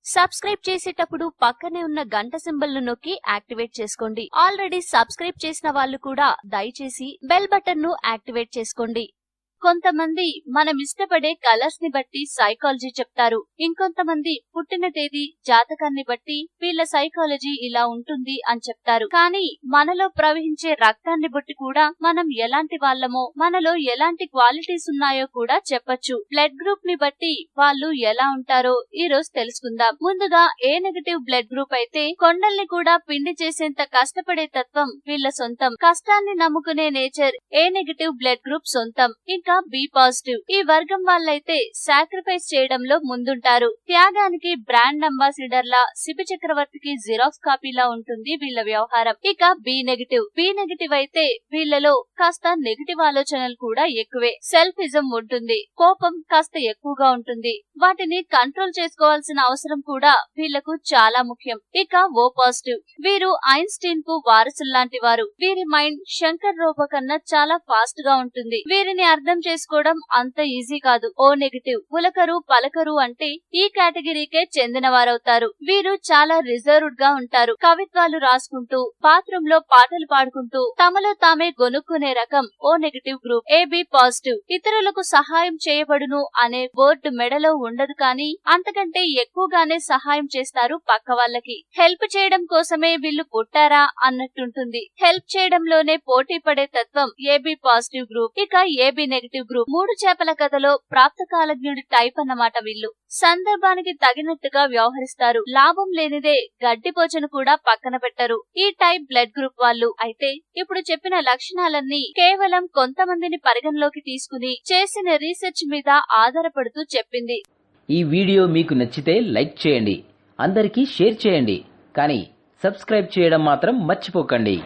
Subscribe చేసేటప్పుడు పక్కనే ఉన్న గంట సింబల్ ను నొక్కి యాక్టివేట్ చేసుకోండి. ఆల్రెడీ సబ్స్క్రైబ్ చేసిన వాళ్ళు కూడా దయచేసి బెల్ బటన్ ను యాక్టివేట్ చేసుకోండి. కొంతమంది మనం ఇష్టపడే కలర్స్ ని బట్టి సైకాలజీ చెప్తారు. ఇంకొంతమంది పుట్టిన తేదీ జాతకాన్ని బట్టి వీళ్ళ సైకాలజీ ఇలా ఉంటుంది అని చెప్తారు. కానీ మనలో ప్రవహించే రక్తాన్ని బట్టి కూడా మనం ఎలాంటి వాళ్ళమో, మనలో ఎలాంటి క్వాలిటీస్ ఉన్నాయో కూడా చెప్పొచ్చు. బ్లడ్ గ్రూప్ ని బట్టి వాళ్ళు ఎలా ఉంటారో ఈ రోజు తెలుసుకుందాం. ముందుగా ఏ నెగటివ్ బ్లడ్ గ్రూప్ అయితే కొండల్ని కూడా పిండి చేసేంత కష్టపడే తత్వం వీళ్ళ సొంతం. కష్టాన్ని నమ్ముకునే nature A negative blood group సొంతం. ఇంకా బి పాజిటివ్ ఈ వర్గం వాళ్ళైతే సాక్రిఫైస్ చేయడంలో ముందుంటారు. త్యాగానికి బ్రాండ్ అంబాసిడర్ లా, శిబి చక్రవర్తికి జిరాక్స్ కాపీలా ఉంటుంది వీళ్ళ వ్యవహారం. ఇక బి నెగటివ్ అయితే వీళ్ళలో కాస్త నెగటివ్ ఆలోచనలు కూడా ఎక్కువే. సెల్ఫిజం ఉంటుంది, కోపం కాస్త ఎక్కువగా ఉంటుంది. వాటిని కంట్రోల్ చేసుకోవాల్సిన అవసరం కూడా వీళ్లకు చాలా ముఖ్యం. ఇక ఓ పాజిటివ్ వీరు ఐన్స్టీన్ కు వారసుల్లాంటి వారు. వీరి మైండ్ శంకర్ రోబో కన్నా చాలా ఫాస్ట్ గా ఉంటుంది. వీరిని అర్థం చేసుకోవడం అంత ఈజీ కాదు. ఓ నెగటివ్ పులకరు పలకరు అంటే ఈ కేటగిరీకే చెందిన వారవుతారు. వీరు చాలా రిజర్వ్డ్ గా ఉంటారు. కవిత్వాలు రాసుకుంటూ, బాత్రూమ్ లో పాటలు పాడుకుంటూ తమలో తామే గొనుక్కునే రకం O negative group. AB positive ఇతరులకు సహాయం చేయబడును అనే వర్డ్ మెడలో ఉండదు, కానీ అంతకంటే ఎక్కువగానే సహాయం చేస్తారు పక్క వాళ్ళకి. హెల్ప్ చేయడం కోసమే వీళ్ళు పుట్టారా అన్నట్టుంటుంది. హెల్ప్ చేయడంలోనే పోటీ పడే తత్వం ఏబి పాజిటివ్ గ్రూప్. ఇక ఏబి నెగటివ్ గ్రూప్ మూడు చేపల కథలో ప్రాప్తకాలజ్ఞుడి టైప్ అన్నమాట. వీళ్ళు సందర్భానికి తగినట్టుగా వ్యవహరిస్తారు. లాభం లేనిదే గడ్డిపోచను కూడా పక్కన పెట్టరు ఈ టైప్ బ్లడ్ గ్రూప్ వాళ్ళు. అయితే ఇప్పుడు చెప్పిన లక్షణాలన్నీ కేవలం కొంతమందిని పరిగణలోకి తీసుకుని చేసిన రీసెర్చ్ మీద ఆధారపడుతూ చెప్పింది. ఈ వీడియో మీకు నచ్చితే లైక్ చేయండి, అందరికీ షేర్ చేయండి, కానీ సబ్స్క్రైబ్ చేయడం మాత్రం మర్చిపోకండి.